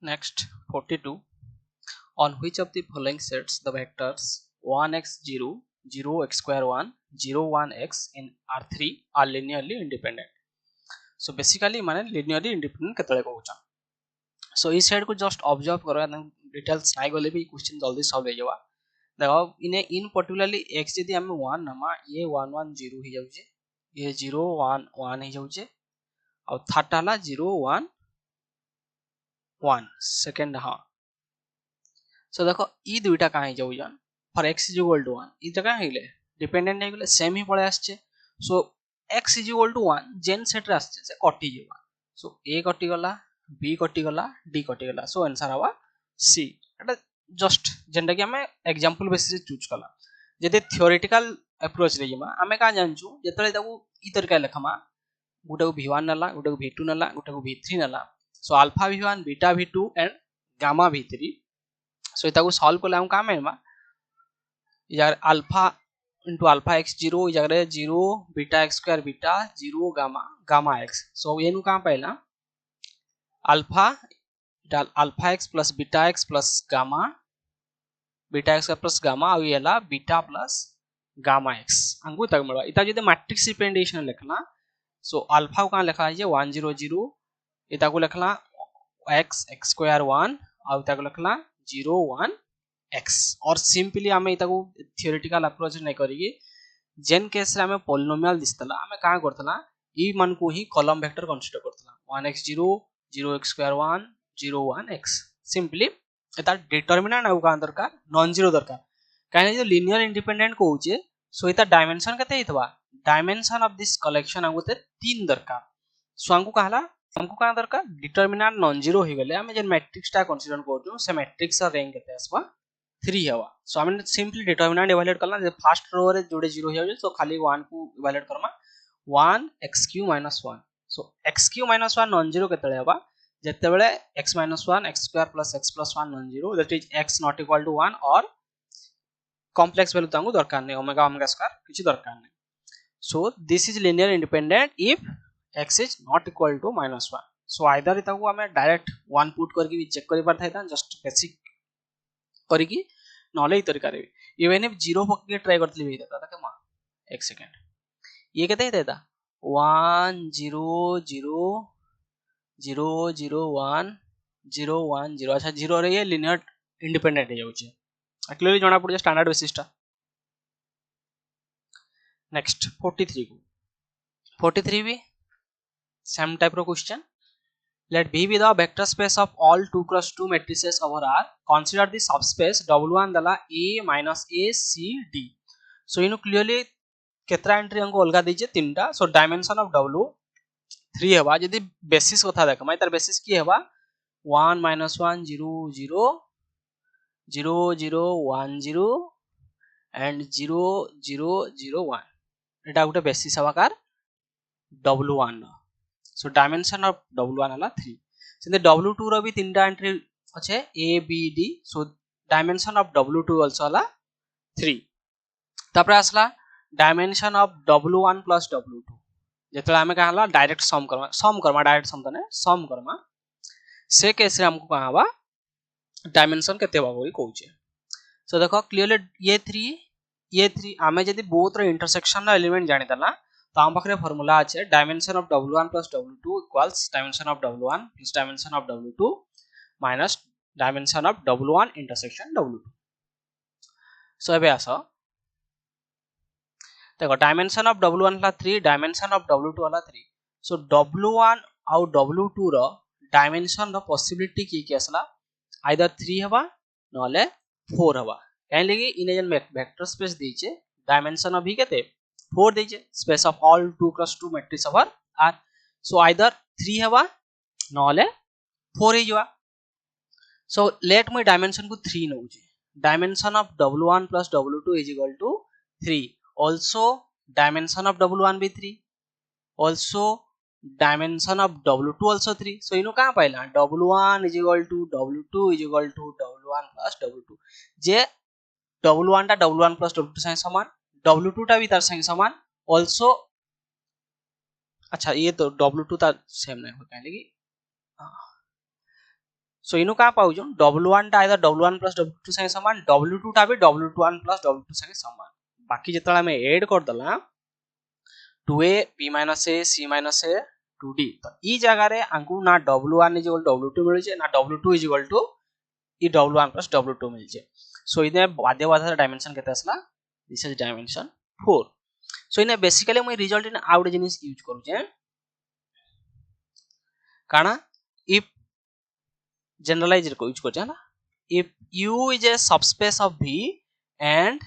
Next 42. On which of the following sets the vectors 1x0, 0x square 1, 0 1x in R3 are linearly independent? So basically माने linearly independent केतले कहउछन. So इस set को just observe करो ना details नहीं गले भी question जल्दी solve हो जावा. देखो इन्हें in particularly x यदि हमें 1 नमा ये 1 1 0 ही जाउछे, ये 0 1 1 ही जाउछे और थर्ड वाला 0 1 1 सेकंड. हाँ सो देखो ई दुईटा कहीं जाउछन for x is equal to 1 ई जगह हेले डिपेंडेंट हेगले सेम ही पळे आछे. So x is equal to 1 जेन सेट रे आछे से कटि जेबा. सो a कटि गला, b कटि गला, d कटि गला. सो आंसर हवा c. एटा जस्ट जेंटा कि हमें एग्जांपल बेसिस चूज कला. जदि थ्योरेटिकल अप्रोच रे जिमा हमें का जानछु जेतले ताकू ई तरीका लेखमा गुटा को v1 नला, गुटा को v2 नला, गुटा को v3 नला. So alpha v1 beta v2 and gamma v3. So इता को सॉल्व करले हम का मेलमा यार अल्फा into अल्फा x0 जगह 0 beta x square beta 0 gamma gamma x. सो ये नु का पहिला alpha x plus beta x plus gamma beta x plus gamma और येला बीटा प्लस गामा x अंगु तक मिलवा. इता जदि मैट्रिक्स रिप्रेजेंटेशन लिखना सो अल्फा को का लिखा है 1 0 0 इता को लिखला x स्क्वायर 1 और इता को लिखला 0 1 x. और सिंपली हमें इता को थ्योरेटिकल अप्रोच नहीं करिए जेन केस रे हमें पॉलिनोमियल दिस्तला हमें का करतला ई मन को ही कॉलम वेक्टर कंसीडर करतला 1x0 0x square 1 0 1x. Simply इता डिटरमिनेंट आउ का दरकार नॉन जीरो दरकार काहे जे लीनियर इंडिपेंडेंट कहउचे. सो इता डायमेंशन कते हितबा डायमेंशन ऑफ दिस कलेक्शन आगुते 3 दरकार. सो हमको कहला हमको का दरकार डिटरमिनेंट नॉन जीरो हो गले हमें जे मैट्रिक्स टा कंसीडर करछु से मैट्रिक्स रा रैंक केते आसबा 3 हवा. सो हमें सिंपली डिटरमिनेंट इवैल्यूएट करला जे फर्स्ट रो रे जोड़े 0 हो जाउ तो खाली 1 को इवैल्यूएट करमा 1 x³ - 1. सो x³ - 1 नॉन जीरो केतले हवा जते बेले x - 1 x² + x + 1 non zero that is x not equal to 1 और कॉम्प्लेक्स वैल्यू तांगु दरकार नै ओमेगा ओमेगा स्क्वायर किछि दरकार नै. So this is linear independent if x is not equal to -1. So either इता को हमें डायरेक्ट 1 पुट करके भी चेक करि परथाय था जस्ट बेसिक करिकी नॉले ई तरीका रे इवन इफ 0 पके ट्राई करतली भी देता था मा 1 सेकंड ये केते देता 1 0 0 0 0 1 0 1 0. अच्छा 0 रे ये लिनियर इंडिपेंडेंट हो जाउछे क्लियरली जणा पड़ स्टैंडर्ड बेसिस टा. नेक्स्ट 43 को 43 भी सेम टाइप रो question. Let B be the vector space of all 2 cross 2 matrices over R. Consider the subspace W1 दला A minus A C D. So इनु clearly केतरा entry हमको अलगा दीजिए तीनटा. So dimension of W 3 हेबा यदि basis कथा देखा माय तार बेसिस की हेबा 1 minus 1 0 0 0 0 1 0 and 0 0 0 1. Etah Gute basis हेबा car W1. So dimension of W1 हला 3. सिंदे W2 रो भी तीनटा एंट्री अच्छे A B D. So dimension of W2 also हला 3. तापर आसला dimension of W1 plus W2 जेतला हमें का हला direct sum Karma direct sum तने सम करमा से केस रे हमको कहा बा डायमेंशन केते बा कोई कहूचे. सो देखो क्लियरली ये 3 हमें यदि बोथ रो इंटरसेक्शन रा एलिमेंट जानि दला तो हम पाखरे फार्मूला আছে dimension of W1 plus W2 equals dimension of W1 plus dimension of W2 minus dimension of W1 intersection W2. सो एबे आसो देखो डायमेंशन ऑफ W1 हला 3 डायमेंशन ऑफ W2 हला 3. सो W1 और W2 रो डायमेंशन रो पॉसिबिलिटी की आसला आइदर 3 हवा नले 4 हवा काहे लगी इने जन वेक्टर स्पेस दीचे डायमेंशन ऑफ भी केते 4 दीजिए space of all 2 cross 2 matrix over R. So either 3 हेबा नले 4 हे जवा. सो लेट मी डायमेंशन को 3 नउजे dimension of W1 plus W2 is equal to 3. also dimension of W1 भी 3 also dimension of W2 also 3. so इनो कहां पाइला W1 is equal to W2 is equal to W1 plus W2 J W1 टा W1 plus W2 संगे समान W2 टा भी तार संगे समान also अच्छा ये तो W2 ता सेम नहीं होता है लेकिन सो इनु का पाउजो W1 टा आइदर W1 प्लस W2 संगे समान W2 टा भी W1 प्लस W2 संगे समान बाकी जेतला हमें ऐड कर दला 2a b minus a c minus a 2d तो ई जगह रे अंकु ना W1 इज इक्वल W2 मिल जे ना W2 इज इक्वल टू ई W1 प्लस W2 मिल जे सो इने बाध्य बाधा डायमेंशन केते असला दिस इज डायमेंशन 4 सो इने बेसिकली मैं रिजल्ट इन आउट जिनिस यूज करू जे काना इफ जनरलाइज को यूज कर ना if U is a subspace of V and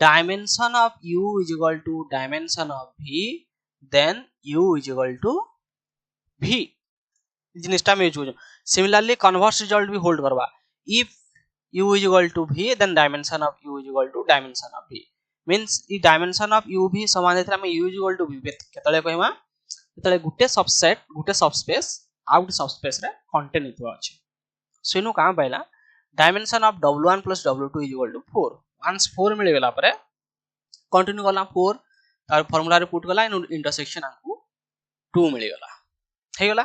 dimension of U is equal to dimension of V then U is equal to V जिनिसटा में use similarly converse result भी hold करबा if U is equal to V then dimension of U is equal to dimension of V means E dimension of U भी समान देथरा में U is equal to V केतले कहमा केतले गुटे subspace आउट subspace रे कंटेन हितवा अछि सो इनु का पाइला dimension of W1 plus W2 is equal to 4 once 4 मिल गेला परे कंटिन्यू करला 4 तार फार्मूला रे पुट गला इन इंटरसेक्शन आंकु 2 मिल गेला हे गेला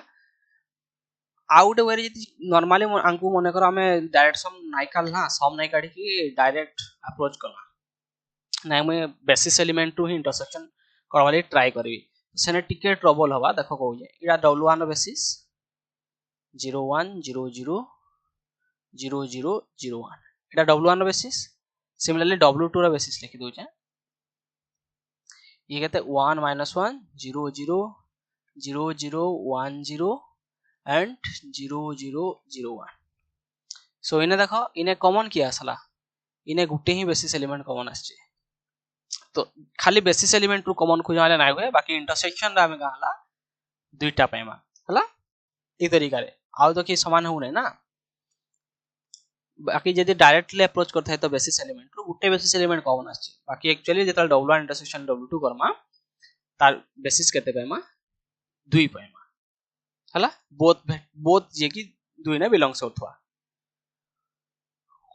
आउट वेरी जति नॉर्मली आंकु मने कर हमें डायरेक्ट सम नाइ कालना सम नाइ काढी की डायरेक्ट अप्रोच करना नाइ मैं बेसिस एलिमेंट टू ही इंटरसेक्शन करवाली ट्राई करबी सेने टिके ट्रबल हवा देखो कहू जे इडा W1 बेसिस 0 1 0 0 0 0 0 1 एटा W1 बेसिस सिमिलरली W2 रा बेसिस लिखि दउ छै ये कहते 1 1 0 0 0 0 1 0 एंड 0 0 0 1 सो इने देखो इने कॉमन किया असला इने गुटे ही बेसिस एलिमेंट कॉमन आछे तो खाली बेसिस एलिमेंट टू कॉमन खोजाले नाइ होय बाकी इंटरसेक्शन रा में गाला दुईटा पाइमा हला ई तरीका रे आउ तो कि समान हो नै ना बाकी जदि डायरेक्टली अप्रोच करथाय तो बेसिस एलिमेंट रो गुटे बेसिस एलिमेंट कॉमन आछे बाकी actually जेतल W1 intersection W2 Karma तार बेसिस केते पाइमा 2 पाइमा हला बोथ जे कि 2 ने बिलोंग्स होथवा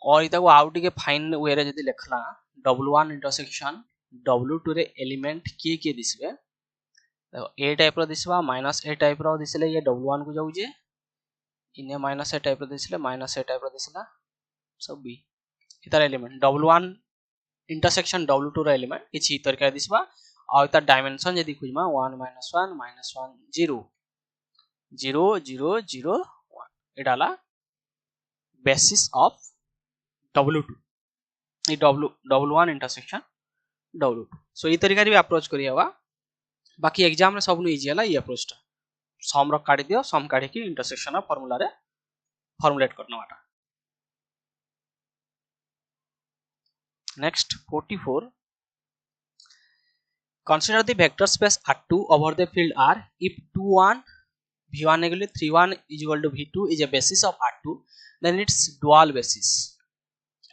और इता को आउट के फाइन वे रे जदि लेखला W1 इंटरसेक्शन W2 रे एलिमेंट के दिसबे देखो ए टाइप रो दिसबा माइनस ए टाइप रो दिसले ये W1 को जाउ जे इने माइनस ए टाइप रो दिसले माइनस ए टाइप रो दिसला सब बी इतर एलिमेंट W1 इंटरसेक्शन W2 रो एलिमेंट किछि तरीका दिसबा और इतर डायमेंशन यदि खोजमा 1 1 0 0 0 0 1 एडाला बेसिस ऑफ W2 ई W1 इंटरसेक्शन W2 सो ई तरीका रे भी अप्रोच करियावा बाकी एग्जाम रे सब नु इजी हला ई अप्रोच टा सम रो काढी दियो सम काढी की इंटरसेक्शन ऑफ फार्मूला रे formulate करनवाटा Next 44 consider the vector space R2 over the field R if 2 1 V1 equal to 3 1 is equal to V2 is a basis of R2 then it's dual basis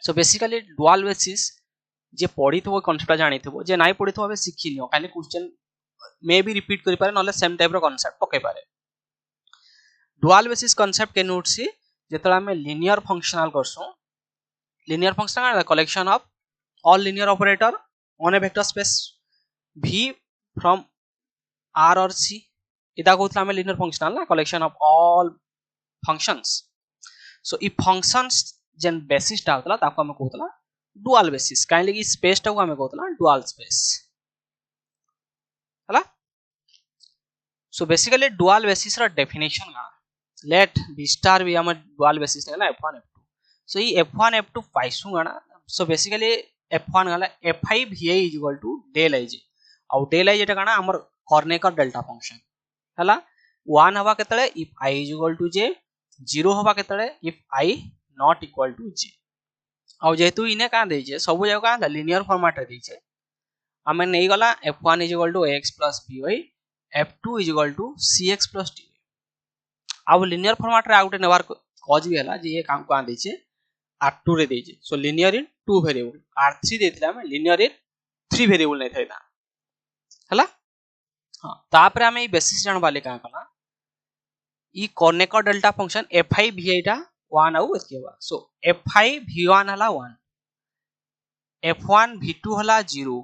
so basically dual basis जे पढ़ी थो concept जानि थो जे नाइ पढ़ी थो बे सिखि लियो खाली question may be repeat करि पारे नले सेम टाइप रो कांसेप्ट पके पारे dual basis concept के नोट से जेतला में linear functional करसो linear functional is a collection of all linear operator on a vector space V from R or C इदा कोथला हमें linear functional ना collection of all functions so if functions gen basis टा होतला ताको हमें कोथला dual basis काहे लगी space टा को हमें कोथला dual space हला so basically dual basis रा definition ना let B star be हमें dual basis ना f1 f2 so ये f1 f2 पाइसु ना so basically f1 गला fi vi is equal to del ij और del i जेटा काना हमर कॉर्नेकर डेल्टा फंक्शन हला 1 हवा केतले if I is equal to j 0 हवा केतले if I not equal to j और जेतु इने का दे जे सब जगह का लिनियर फॉर्मेट रे दीचे हमें नहीं गला f1 is equal to ax plus by f2 is equal to cx plus dy अब लिनियर फॉर्मेट रे आउट नेवार कॉज भी हला जे ये काम को आ दीचे R2 रे देजे सो लिनियर इन 2 वेरिएबल R3 देथिला में लिनियर इन 3 वेरिएबल नै थाइला हला हां तापर हमें बेसिस जान वाले का कला ई कॉर्नेकर डेल्टा फंक्शन fi vi टा 1 आउ एकेबा सो fi v1 हला 1 f1 v2 हला 0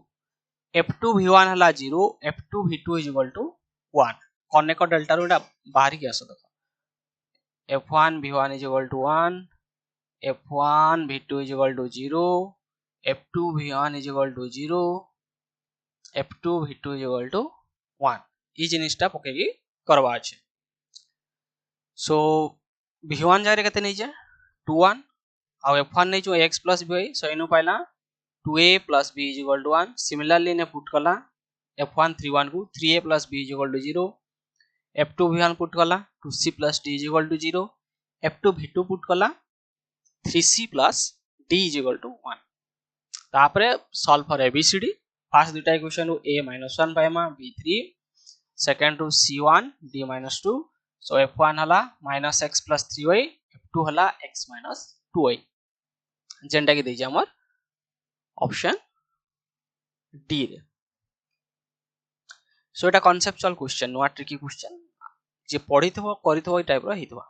f2 v1 हला 0 f2 v2 1 कॉर्नेकर डेल्टा रो बाहर की आसो देखो f1 v1 is equal to 1, f1 v2 is equal to 0, f2 v1 is equal to 0, f2 v2 is equal to 1 ई जिनिसटा पकेगी करवा अछि। सो v1 जारे केते नै जे 21 आ f1 नै जो x plus by सो इनु पाइला 2a plus b is equal to 1। Similarly ने put कला f1 31 को 3a plus b is equal to 0, f2 v1 put कला 2c plus d is equal to 0, f2 v2 put कला 3c plus d is equal to 1। तापरे solve for abcd first दुटा equation a - 1 पाइमा b3, second two c1 d - 2, so f1 हला -x plus 3y, f2 हला x minus 2y जेंटा के देजे हमर option D रे। So एटा conceptual question no tricky question जे पढिथबो करिथबो ए टाइप रो हितबा।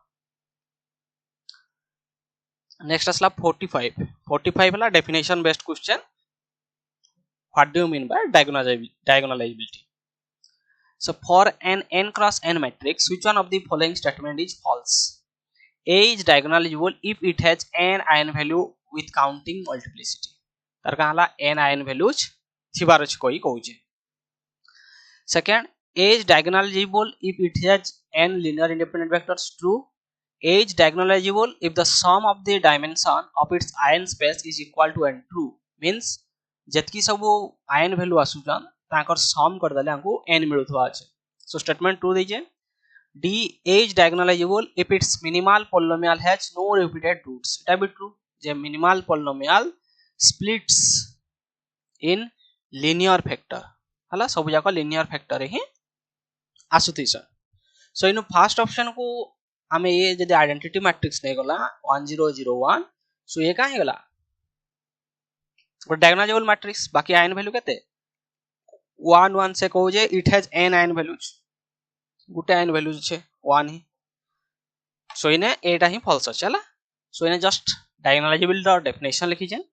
नेक्स्ट असला 45 हला definition based question. What do you mean by diagonalizability? So for an n cross n matrix, which one of the following statement is false? A is diagonalizable if it has n ion value with counting multiplicity। तार कहला n ion values थिबार अछि कोई कहूचे। Second, A is diagonalizable if it has n linear independent vectors। True. A is diagonalizable if the sum of the dimension of its ion space is equal to n। True means जतकी सब ion value आसुचन ताकर सम कर देले हमको n मिलुथवा अछि। So statement true दीजिए। D, A is diagonalizable if its minimal polynomial has no repeated roots। इटा भी true J minimal polynomial splits in linear factor हला सब जाक linear factor ही आसुथिस। सो इनु फर्स्ट ऑप्शन को हमें ये जदि आइडेंटिटी मैट्रिक्स नै गला 1 0 0 1, सो ये काहे गला डायगोनालाइजेबल मैट्रिक्स। बाकी आयन वैल्यू केते 1 1 से कहू जे it has n eigenvalues, गुटे आयन वैल्यूज छे 1 ही। सो इने एटा ही फॉल्स अछि हला। सो इने जस्ट डायगोनालाइजेबिलिटी और डेफिनेशन लिखि जे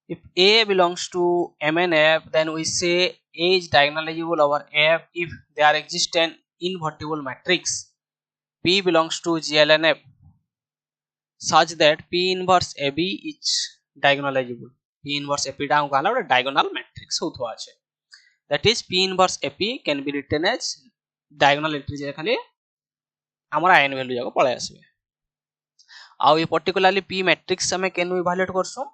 if A belongs to M and F, then we say A is diagonalizable over F if there exists an invertible matrix P belongs to GL and F such that P inverse AB is diagonalizable। P inverse AP टा कहला ଗୋଟେ diagonal matrix होथवा छै। That is P inverse AP can be written as diagonal entry जे खाली हमरा ion value जाको पळे आसीबे। आ ये particularly P matrix हमें केनु इवैल्यूएट करसु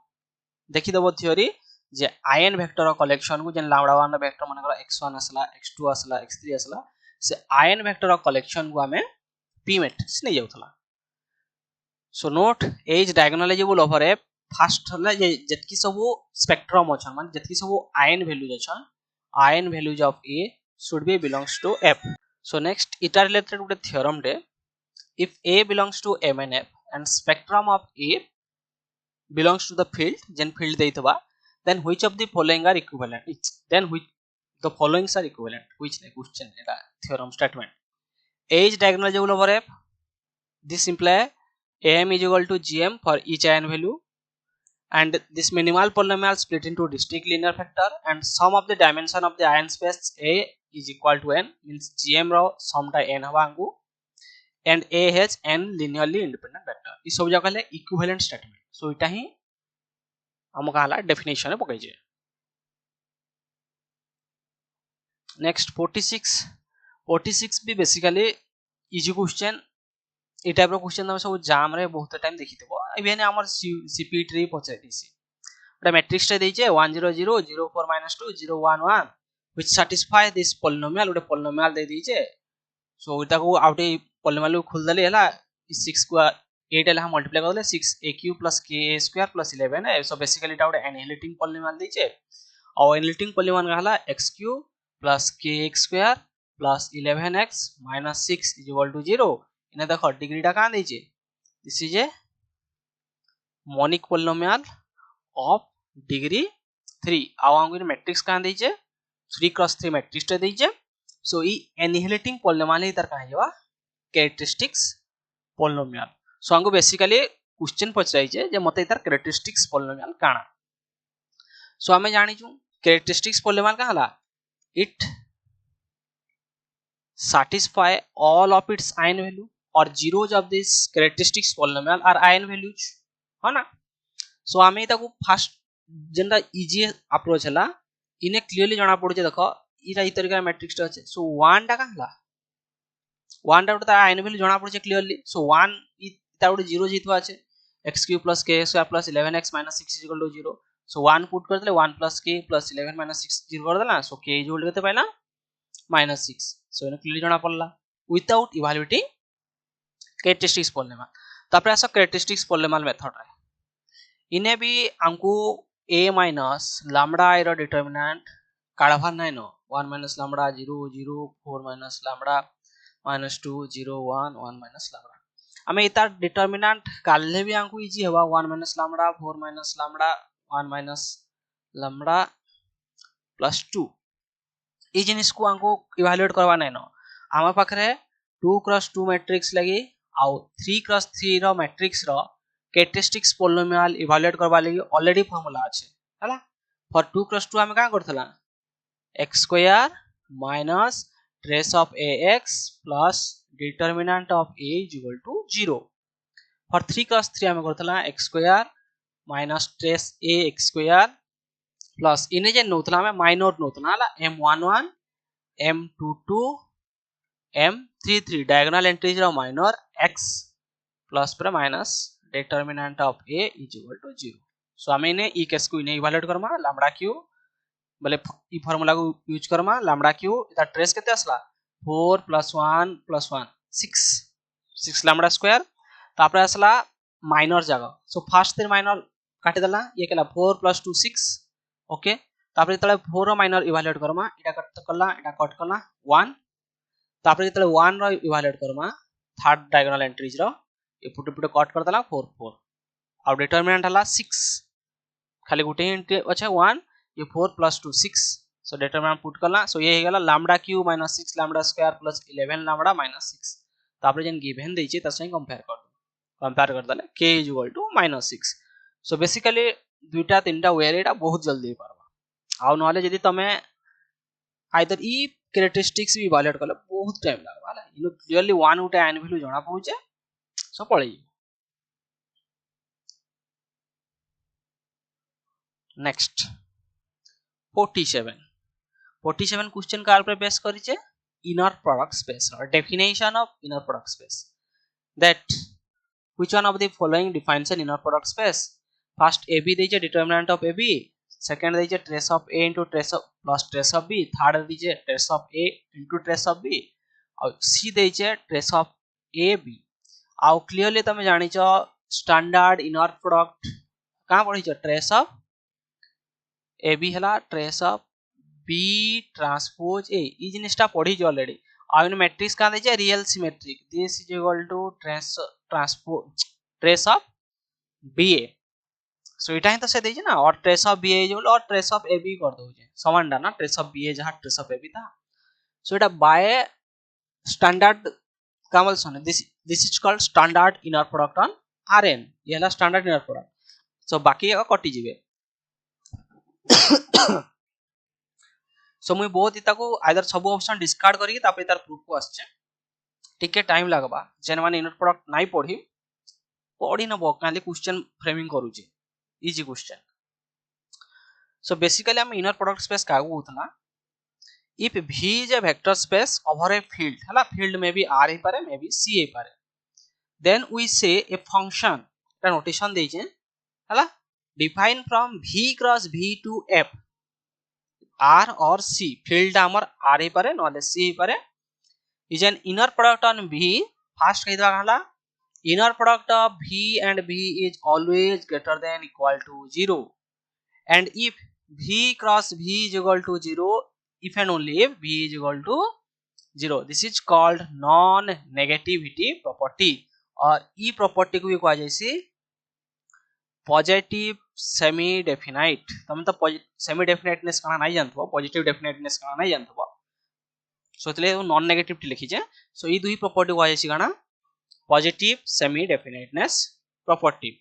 देखि दबो थ्योरी जे आयन वेक्टर कलेक्शन को जेन लैम्डा 1 वेक्टर मानकर x1 असला x2 असला x3 असला से आयन वेक्टर कलेक्शन को हमें P मैट्रिक्स नै जाउथला। So note A is diagonalizable over F। First हला जे जतकी सब स्पेक्ट्रम अछन माने जतकी सब आयन वैल्यूज अछन eigenvalues of A should be belongs to F। So next इटा रिलेटेड गुटे थ्योरम डे if A belongs to M and F and spectrum of A belongs to the field gen field deithwa, then which of the following are equivalent? Then which the following are equivalent? Which question eta theorem statement? A is diagonalizable over F, this imply AM is equal to GM for each ion value, and this minimal polynomial split into distinct linear factor and sum of the dimension of the ion space A is equal to n means GM ro sum ta n haba angu and A has n linearly independent vector। ई सब जगह ले equivalent statement. सो इटा ही हम कहला definition में पकई जे। Next 46 भी basically easy question. ई type रो question हम सब जाम रे बहुत टाइम देखितबो। इवेन हमर सीपीटी रे पचाइ दिसी ओटा मैट्रिक्स रे दैछे 1 0 0 0 4 -2 0 1 1 which satisfy this polynomial ओटा polynomial दे दिछे। सो इटा को आउटे polynomial को खोल देले हला 6 को 8 एला हम मल्टीप्लाई कर देले 6 aq plus k square plus 11 है। सो बेसिकली इटा ओटा एनालिटिक पॉलीनोमियल दैछे और एनालिटिक पॉलीनोमियल कहला x³ plus kx square plus 11x minus 6 is equal to 0। इने देखो डिग्री टा कहां दैछे this is a monic polynomial of degree 3 आ हमको मैट्रिक्स कहां दैछे 3 क्रॉस 3 मैट्रिक्स टा दैछे। सो ई एनालिटिक पॉलीनोमियल ही तार कहां जेबा कैरेक्टरिस्टिक्स पॉलीनोमियल। सो हमको बेसिकली क्वेश्चन पचाइ जे जे मते तार कैरेक्टरिस्टिक्स पॉलीनोमियल काना। सो हमें जानि छु कैरेक्टरिस्टिक्स पॉलीनोमियल कहला it satisfy all of its ion value और zeros of this characteristics polynomial are eigenvalues है ना। सो आमे ताको फास्ट जेनटा इजी अप्रोच हला इने क्लियरली जाना पड़े देखो इरा ई तरीका मैट्रिक्स अछि। सो 1 टा का हला 1 टा उटा eigenvalue जाना पड़े क्लियरली। सो 1 इ ता उटा 0 जितवा अछि x cube plus k square plus 11x minus 6 is equal to 0। So 1 put कर देले 1 plus k plus 11 minus 6 0 कर देला। सो k इज इक्वल केते पाइला -6। सो इने क्लियरली जाना पड़ला विदाउट इवैल्यूएटिंग कैरेक्टरिस्टिक्स पॉलिनोमियल। तापर आसा कैरेक्टरिस्टिक्स पॉलिनोमियल मेथड रे इने भी हमको a minus lambda i रो डिटरमिनेंट काढवा नै न 1 minus lambda 0 0 4 minus lambda minus 2 0 1 1 minus lambda हमें इता डिटरमिनेंट काढले भी हमको इजी हवा 1 minus lambda 4 minus lambda 1 minus lambda plus 2 ई जिनिस को हमको इवैल्यूएट करवा नै न आमा पाखरे 2 क्रॉस 2 मैट्रिक्स लगी आउ 3 क्रॉस 3 रो मैट्रिक्स रो कैरेक्टरिस्टिक्स पॉलिनोमियल इवैल्यूएट करबा लागि ऑलरेडी फार्मूला अछि हला। फॉर 2 क्रॉस 2 हमें का करथला x square minus trace of ax plus determinant of a is equal to 0। For 3 cross 3 हमें करथला x square minus trace a x square plus इने जे नोथला में माइनर नोथला हला m11 m22 m33 diagonal entries रो माइनर x प्लस पर minus determinant of a is equal to 0। So हमें इने ई केस को इने इवैल्यूएट करमा लैम्डा क्यू बोले ई फार्मूला को यूज करमा लैम्डा क्यू इता ट्रेस केते असला 4 + 1 + 1 6 6 लैम्डा स्क्वायर तापर असला माइनर जगह। सो फर्स्ट तीन माइनर काटी देला ये केला 4 + 2 6 ओके। तापर इतले 4 रो माइनर इवैल्यूएट करमा इटा कट करला इटा कट करला 1 तापर इतले 1 रो इवैल्यूएट करमा थर्ड डायगोनल एंट्रीज रो ये पुट पुट कट कर देला 4 4 और डिटरमिनेंट हला 6 खाली गुटे एंट्री अच्छा 1 ये 4 + 2 6। सो डिटरमिनेंट पुट करला सो ये हे गेला lambda Q - 6 lambda square plus 11 lambda - 6 तापर जेन गिवन दैछि तसै कंपेयर कर देले k = -6। सो बेसिकली दुईटा तीनटा वे रे एटा बहुत जल्दी परबा आउ नहले जदी तमे आइदर ई कैरेक्टरिस्टिक्स भी इवैल्यूएट करले बहुत टाइम लागबा हला इनो क्लियरली 1 उटा एन वैल्यू जणा पहुचे सो पळई। नेक्स्ट 47 क्वेश्चन कार पे बेस करी छे इनर प्रोडक्ट स्पेस और definition of inner product space that which one of the following defines an inner product space. First ab दैछे डिटरमिनेंट ऑफ ab सेकंड दैछे trace of a into trace of plus trace of b third दैछे trace of a into trace of b और c दैछे trace of ab आउ clearly तमे जानि छ standard inner product का पढि छ ट्रेस ऑफ ab हला trace of b transpose a ई जिनिसटा पढि छ ऑलरेडी आ इन मैट्रिक्स का दै छ real symmetric this is equal to trace transpose trace of ba। So इटा ही तो से दै छ ना और trace of ba is equal और ट्रेस ऑफ ab कर दउ छ समान डा ना ट्रेस ऑफ ba जहां ट्रेस ऑफ ab था। सो इटा बाय स्टैंडर्ड का बोल सुन this is called standard inner product on rn ये हला स्टैंडर्ड इनर प्रोडक्ट। सो बाकी कटि जिवे सो मुई बहुत इता को आइदर सब ऑप्शन डिस्कार्ड करी तापर तार प्रूफ को आछे टिके टाइम लागबा जेन माने इनर प्रोडक्ट नाही पढी न बकाली क्वेश्चन फ्रेमिंग करू जे इजी क्वेश्चन। सो बेसिकली हम इनर प्रोडक्ट स्पेस का होतला if v is a vector space over a field हला फील्ड में भी r ही पारे मे भी c ही पारे देन वी से ए फंक्शन का नोटेशन दै छै हला define from v cross v to f r और c फील्ड हमर r ही पारे नले c ही पारे is an inner product on v first कहि दवा हला inner product of v and v is always greater than equal to 0 and if v cross v is equal to 0 if and only if v is equal to 0 this is called non negativity property और ई property को भी कहा जैसे positive semi definite तुम तो semi डेफिनाइटनेस काना नहीं जानथबो positive डेफिनाइटनेस काना नहीं जानथबो सोतले नॉन नेगेटिव लिखी छे। सो ई दुई प्रॉपर्टी कहा जैसे काना positive semi definiteness property.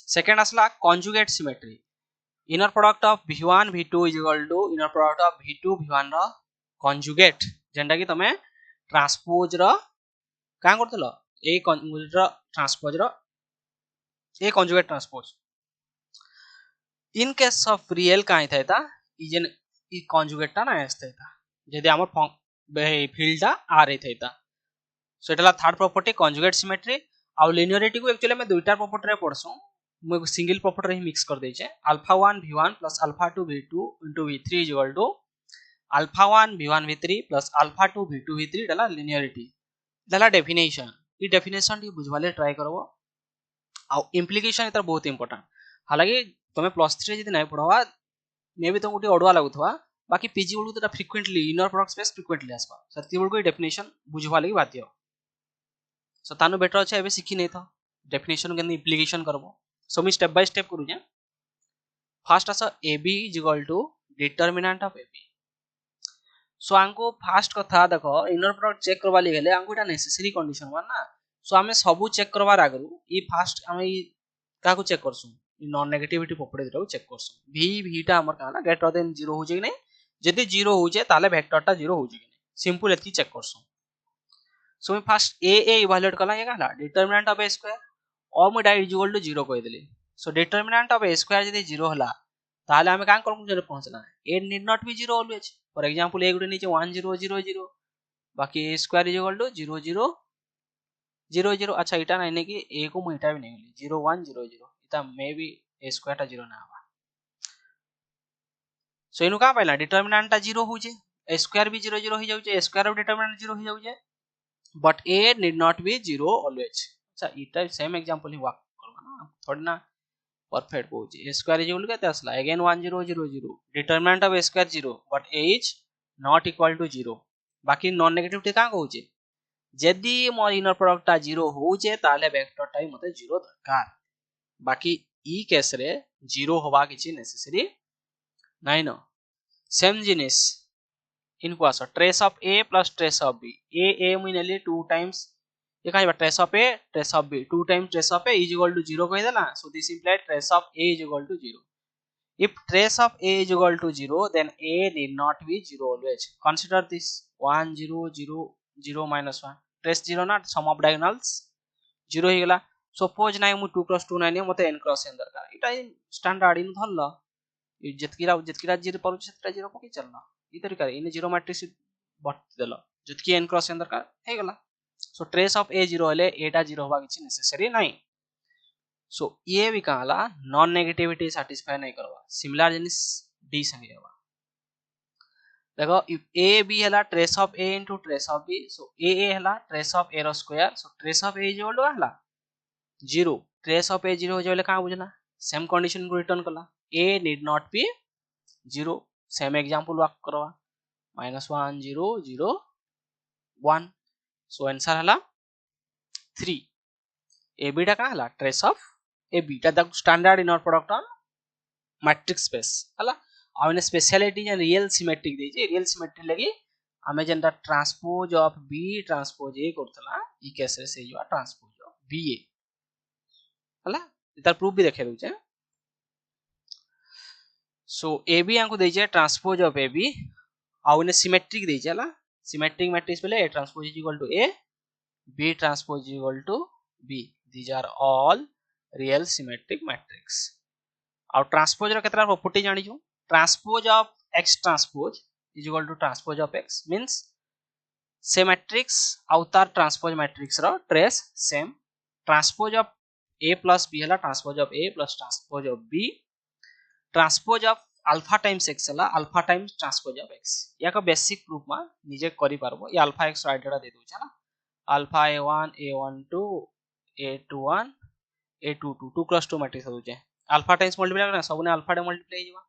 Second असला conjugate symmetry inner product of v1 v2 is equal to inner product of v2 v1 रो कॉन्जुगेट जेंटा कि तमे ट्रांसपोज रो का करथलो ए कंजुगेट ट्रांसपोज रो A conjugate transpose in case of real का था इजन ई कंजुगेट टा ना आस्ता जदि हमर फील्ड आ रही था सो एटा थर्ड प्रॉपर्टी कंजुगेट सिमेट्री आ लिनियरिटी को एक्चुअली में दुईटा प्रॉपर्टी रे पढसु मु सिंगल प्रॉपर्टी रे मिक्स कर देछे alpha 1 v1 plus alpha 2 v2 into v3 is equal to alpha 1 v1 v3 plus alpha 2 v2 v3 डला लिनियरिटी डला डेफिनेशन ई डेफिनेशन टी बुझवाले ट्राई करबो आ इंप्लिकेशन एतर बहुत इंपोर्टेंट हालांकि तमे प्लस 3 जदी नै पढवा मे भी तुमको टी अडवा लागुथवा बाकी पीजी बळु तो frequently inner product space frequently आसबा सती बळु डेफिनेशन बुझवा लागि बाध्य सो तानु बेटर अछि एबे सिखि नै था डेफिनेशन के इंप्लिकेशन करबो सो मी स्टेप बाय स्टेप करू जे फर्स्ट आसा ab is equal to determinant of ab so आंको फर्स्ट कथा देखो इनर प्रोडक्ट चेक करबा लागि गेले आंको एटा नेसेसरी कंडीशन वन ना सो हमें सबु चेक करबार आगरु ई फर्स्ट हमें ई का को चेक करसु ई नॉन नेगेटिविटी प्रॉपर्टी को चेक करसु v टा हमर काना ग्रेटर देन 0 हो जे कि नै जदि 0 हो जे ताले वेक्टर टा 0 हो जे कि नै सिंपल एती चेक करसु सो मैं फर्स्ट a इवैल्यूएट कला ये कहला डिटरमिनेंट ऑफ a स्क्वायर और मैं डाइट इक्वल टू 0 कहि देली सो डिटरमिनेंट ऑफ a स्क्वायर जदि 0 हला ताले हमें काम करमु जरे पहुंचला a need not be 0 always for example a गुडे नीचे 1 0 0 0 बाकी a square is equal to 0 0 0 0 अच्छा इटा नहीं कि a को मैं इटा भी नहीं बोली 0 1 0 0 इटा मे बी a स्क्वायर टा 0 ना आवा सो इनु का पाइला डिटरमिनेंट टा 0 हो जे a स्क्वायर भी 0 0 हो जाउ जे a स्क्वायर ऑफ डिटरमिनेंट 0 हो जाउ जे but a need not be 0 always अच्छा इटा सेम एग्जांपल ही वर्क करबा ना थोड़ी ना परफेक्ट हो जे a square is equal to केते असला again 1 0 0 0 determinant of a square 0 but a is not equal to 0 बाकी नॉन नेगेटिविटी का कहू जे जदी मोर इनर प्रोडक्ट ता 0 हो जे ताले वेक्टर टा मते 0 दरकार बाकी ई केस रे 0 होबा किछि नेसेसरी नाही न सेम जिनिस इनको आसो trace of a plus trace of b a मुई नेली 2 टाइम्स ये काई trace of a trace of b 2 times trace of a is equal to 0 कहि देला so this imply trace of a is equal to 0 if trace of a is equal to 0 then a need not be 0 always consider this 1 0 0 0 minus 1 trace 0 not sum of diagonals 0 ही गला suppose नाइ मु 2 + 2 9 मते n cross n दरकार इटा standard in धरला जेतकीरा 0 पर सेतरा 0 पकी चलना ई तरीका इन 0 मैट्रिक्स बट देला जेतकी n क्रॉस n दरकार हे गला सो ट्रेस ऑफ a 0 हले a टा 0 होबा किछि नेसेसरी नाही सो ये भी कहला नॉन नेगेटिविटी सैटिस्फाई नहीं करवा सिमिलर जिनिस d संगे हवा देखो इफ a b हला trace of a into trace of b so a हला ट्रेस ऑफ a रो square so trace of a is equal to हला 0 ट्रेस ऑफ a 0 हो जाले का बुझना सेम कंडीशन को रिटर्न करला a need not be 0 same example work करवा -1 0 0 1 सो आंसर हला 3 a b टा का हला ट्रेस ऑफ a b टा the standard inner product on matrix space हला आउने स्पेशलिटी जे रियल सिमेट्रिक दे जे रियल सिमेट्री लगी हमें जेंटा transpose of b transpose a करतला ई केस रे से जो ट्रांसपोज ऑफ b a हला इतार प्रूफ भी देखे रुचे सो a b आंको दे जे ट्रांसपोज ऑफ a b आउने सिमेट्रिक दे जे हला सिमेट्रिक मैट्रिक्स पहले a transpose is equal to a b transpose is equal to b these are all real symmetric matrix और ट्रांसपोज रो केतरा प्रॉपर्टी जानि छु transpose of x transpose is equal to transpose of x means से matrix अवतार transpose matrix रो trace same transpose of a plus b हला transpose of a plus transpose of b transpose of alpha times x हला alpha times transpose of x या का basic proof मा निजे करि पारबो ये अल्फा x आइडिया दे दउ छला alpha a1 a12 a21 a22 2 + 2 matrix हो जे अल्फा टाइम्स मल्टीप्लाई करना सब ने अल्फा डे मल्टीप्लाई जीवा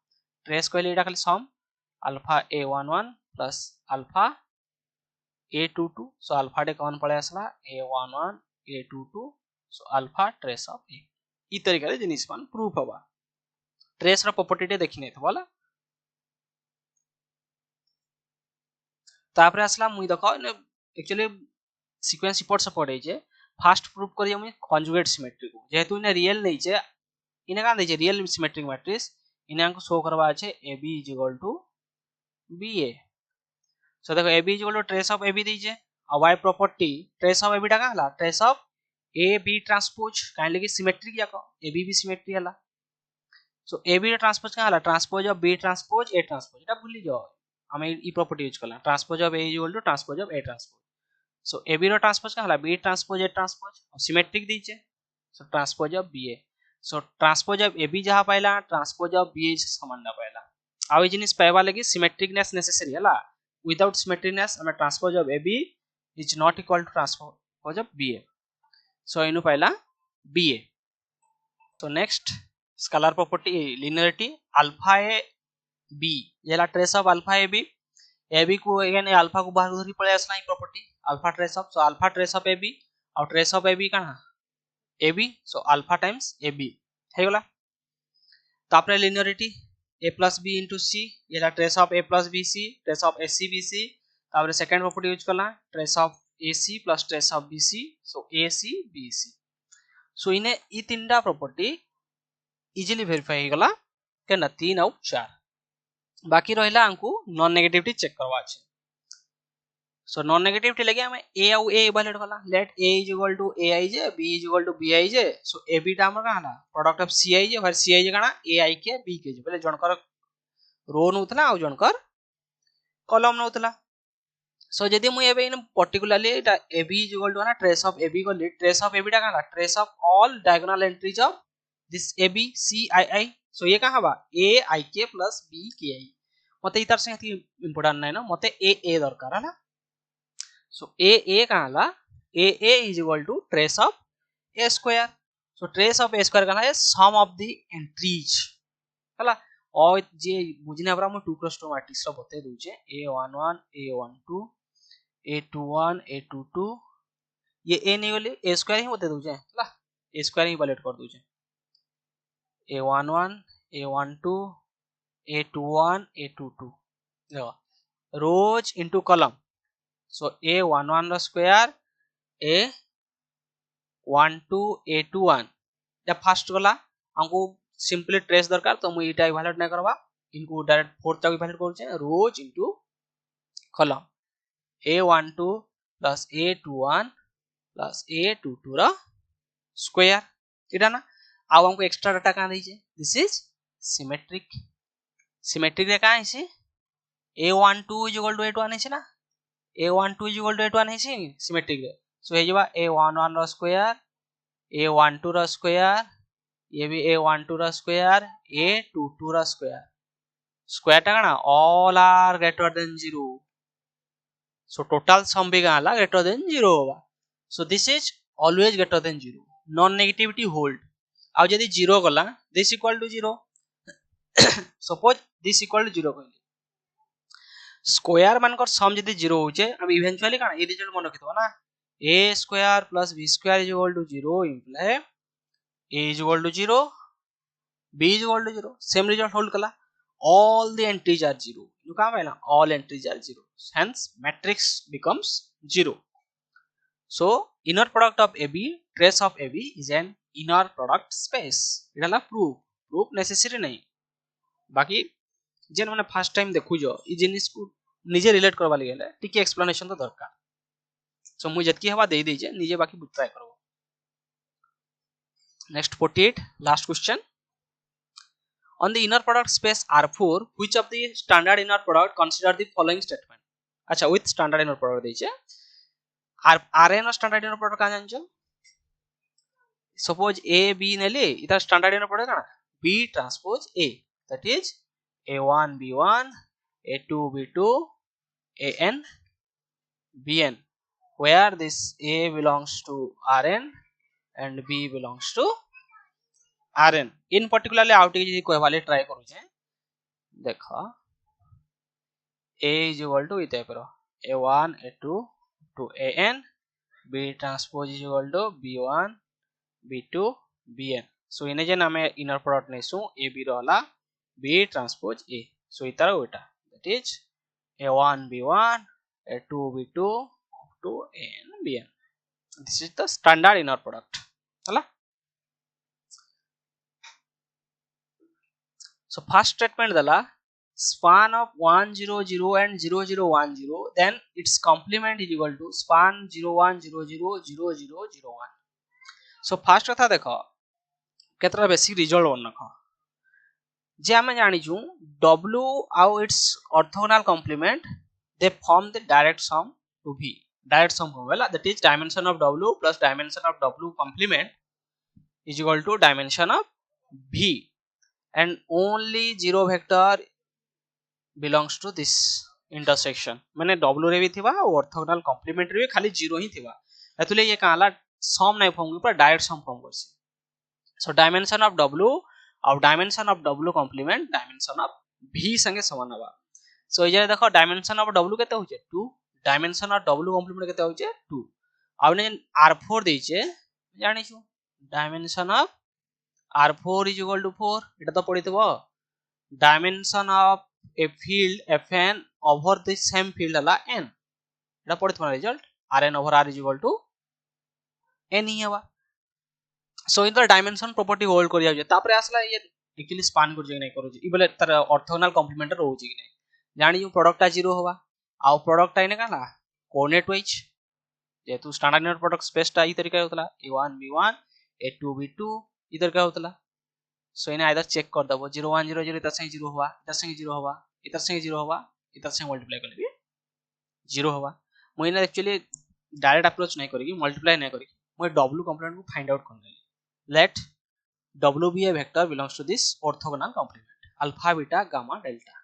ट्रेस कहले एटा खाली sum alpha a11 plus alpha a22 so alpha डे कौन पड़े असला a11 a22 so alpha trace of a ई तरीका रे जिनिस मान प्रूफ हवा ट्रेस रो प्रॉपर्टी डे देखिने तो वाला तापरे असला मुई देखो एक्चुअली सीक्वेंस रिपोर्ट से पढ़े जे फास्ट प्रूफ करिए मुई कंजुगेट सिमेट्री को जेहेतु इने रियल नहीं छे इने का देजे रियल सिमेट्रिक मैट्रिक्स इने हमको शो करवा छे ab = ba सो देखो ab = ट्रेस ऑफ ab दीजे y property trace of A B टा हला trace of A B transpose काहे लगी सिमेट्रिक जाको ए बी सिमेट्री हला सो ए बी ट्रांसपोज का हला transpose of B transpose A transpose एटा भूली जाओ हमें ई प्रॉपर्टी यूज करला transpose of A equal to transpose of A transpose so A B रो ट्रांसपोज का हला B transpose A transpose symmetric दीचे so transpose of B A so transpose of A B जहां पाइला ट्रांसपोज ऑफ बी ए समान ना पाइला आउ जिनिस पाइबा लगी सिमेट्रिकनेस नेसेसरी हला विदाउट सिमेट्रिकनेस हमें transpose of A B is not equal to transpose of B A so इनु पाइला B A so next scalar property linearity alpha A B येला trace of alpha A B को again alpha को बाहर धरी पळे आसला ई property alpha trace of so alpha trace of A B और ट्रेस ऑफ ए बी काना A B so alpha times A B हे गला तापरे linearity a plus b into c येला trace of a plus bc trace of ac bc तापरे second property use करला trace of ac plus trace of bc so ac bc सो इने ई तीनटा property easily verify गला केना 3 और 4 बाकी रहिला हमको नॉन नेगेटिविटी चेक करवा छै सो नॉन नेगेटिविटी लगे हमें a और a इवैल्यूएट करला let a is equal to ai जे b is equal to bi जे सो ab टा हमर काना प्रोडक्ट ऑफ ci जे फिर ci जे काना ai के b के जे पहले जनकर रो नउतला और जनकर कॉलम नउतला सो जदी मु एबे in particularly Etah ab is equal to ना ट्रेस ऑफ ab को ट्रेस ऑफ ab टा काना trace of all diagonal entries of this ab c i सो ये कहां बा a i k plus b k i मते इतार से इंपोर्टेंट नै ना मते a दरकार हला सो a कहला a is equal to trace of a square so trace of a square कहला है sum of the entries हला और जे बुझने हमरा हम 2 + 2 मैट्रिक्स रो बते दूचे a11 a12 a21 a22 ये a नहीं बोले a स्क्वायर ही बते दूचे हला a स्क्वायर ही वैलिड कर दूचे a11 a12 a21 a22 देखो रोज into column so a11 square a12 a21 जब फर्स्ट गला हमको सिंपली ट्रेस दरकार तो मु इटा वैलिड नै करबा इनको डायरेक्ट फोर्थ तक वैलिड करू छै रोज into column a12 plus a21 plus a22 रा स्क्वायर इटा ना अब हमको एक्स्ट्रा डाटा का दै छै दिस इज सिमेट्रिक रे का है से a12 = a21 है ना a12 = a21 है सिमेट्रिक रे सो हे जबा a11 रो स्क्वायर a12 रो स्क्वायर ये भी a12 रो स्क्वायर a22 रो स्क्वायर स्क्वायर टा ना all are greater than 0 so total sum भी गाला ग्रेटर देन 0 होगा so this is always greater than 0 non negativity hold आ यदि 0 गला this equal to 0 suppose this equal to 0 कहली स्क्वायर मानकर सम जदी 0 होचे अब इवेंचुअली काना ए रिजल्ट मन रखितो ना a square plus b square is equal to 0 imply a is equal to 0 b is equal to 0 same result hold kala all the entries are 0 you का पाइला all entries are 0 hence matrix becomes 0 so inner product of ab trace of ab is an inner product space इडला proof necessary नहीं बाकी जेन माने first time देखु जो ई जिनिस को निजे relate करबा लागेले टिके एक्सप्लेनेशन तो दरकार सो मु जतकी हवा दे दे जे निजे बाकी ट्राई करबो next 48 last question on the inner product space R4 which of the standard inner product consider the following statement अच्छा with standard inner product देछे Rn standard inner product का जानछो suppose a b नेले इता standard inner product ना b transpose a that is a1 b1 a2 b2 an bn where this a belongs to Rn and b belongs to Rn in particularly out जे कहवाले try करू छे देखो a is equal to इते करो a1 a2 to an b transpose is equal to b1 b2 bn so इने जे नामे inner product नेसु a b रहला b transpose a so इतार ओटा that is a1 b1 a2 b2 to an bn this is the standard inner product हला so first statement दला span of 1 0 0 and 0 0 1 0, then its complement is equal to span 0 1 0 0 0 0 0 1. So first कथा देखो केतरा basic result one रख जे आम जानिचु W आउ it's orthogonal complement they form the direct sum to V. Direct sum formula, that is dimension of W plus dimension of W complement is equal to dimension of V, and only zero vector belongs to this intersection. माने W रे भी थिबा और orthogonal complement रे भी खाली zero ही थिबा एतले ये काला सम नै फॉर्म पर डायरेक्ट सम फॉर्म करसी. सो डायमेंशन ऑफ W और dimension of W complement dimension of V संगे समान हबा. सो ये देखो डायमेंशन ऑफ W केते होचे 2, डायमेंशन ऑफ W कॉम्प्लीमेंट केते होचे 2. आउने R4 देइचे जानिछु dimension of R4 is equal to 4. एटा तो पढितबो dimension of a field Fn over the same field हला n. एटा पढितबो result Rn over R is equal to n ही हबा. So in the dimension property hold करिया जे तापरे आसला ये एक्चुअली स्पान कर जे नै करू जे ई बोले तर ऑर्थोगोनल कॉम्प्लीमेंट रहउ जे कि नै जानि जो प्रोडक्ट 0 होबा आ प्रोडक्ट आइने काला कोऑर्डिनेट वाइज जेतु स्टैंडर्ड नोट प्रोडक्ट स्पेस ता ई तरीका होतला a1 b1 a2 b2 ई तरीका होतला. सो इने आइदर चेक कर दबो 0 1 0 0 इतर संगे 0 होबा इतर संगे 0 होबा इतर संगे 0 होबा इतर संगे मल्टीप्लाई करले भी 0 होबा. मु इने एक्चुअली डायरेक्ट अप्रोच नै करी मल्टीप्लाई नै करी मु w कॉम्प्लीमेंट को फाइंड आउट करले. Let W be a vector belongs to this orthogonal complement alpha beta gamma delta.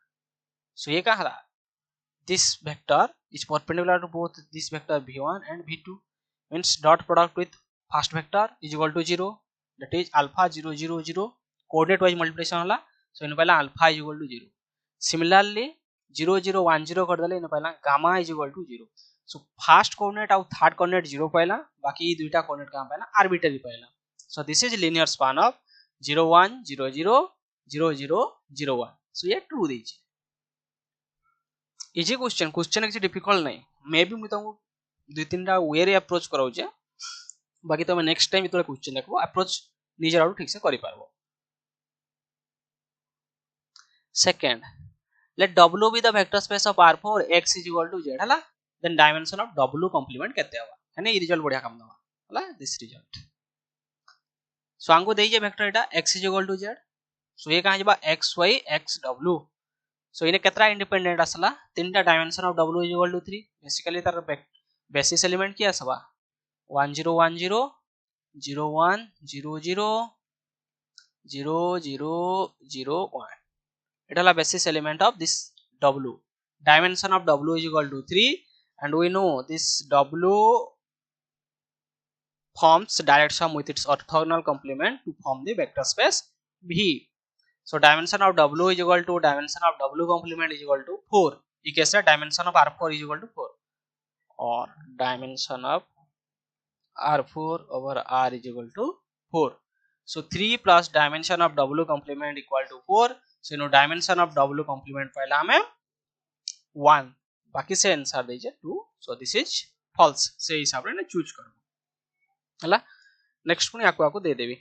So ये कहा this vector is perpendicular to both this vector v1 and v2, means dot product with first vector is equal to 0, that is alpha 0 0 0 coordinate wise multiplication होला. So इन पहला alpha is equal to 0. Similarly 0 0 1 0 कर देले इन पहला gamma is equal to 0. So first coordinate और third coordinate 0 पहला बाकी दुईटा coordinate कहाँ पहला arbitrary पहला. So this is linear span of 0 1 0 0 0 0 0 1. So ये true दीजिए. इजी क्वेश्चन किसी डिफिकल्ट नहीं. मे बी मुझे तुमको दो तीन टा वे रे अप्रोच कराउ जे बाकी तुम नेक्स्ट टाइम इतले क्वेश्चन देखबो अप्रोच निजर आउ ठीक से करि पारबो. Second let W be the vector space of R4 x is equal to z हला. Then dimension of W complement केते हवा है ने. ई रिजल्ट बढ़िया काम दवा हला दिस रिजल्ट. सो आंगो देई जे vector Etah x is equal to z. सो ये कहां जबा x y x w. सो इने केतरा इंडिपेंडेंट असला तीनटा dimension of w is equal to 3. Basically तार बेसिस एलिमेंट की असबा 1 0 1 0 0 1 0 0 0 0 0 1. एटाला basis element of this w. Dimension of w is equal to 3 and we know this w forms direct sum with its orthogonal complement to form the vector space V. So dimension of W is equal to dimension of W complement is equal to 4. ये कैसे dimension of R4 is equal to 4 or dimension of R4 over R is equal to 4. So 3 plus dimension of W complement equal to 4. So you know dimension of W complement पहला हमें 1 बाकी से answer दीजिए 2. So this is false. से हिसाब रे ने choose करो हला. नेक्स्ट पुनी आको दे देबी.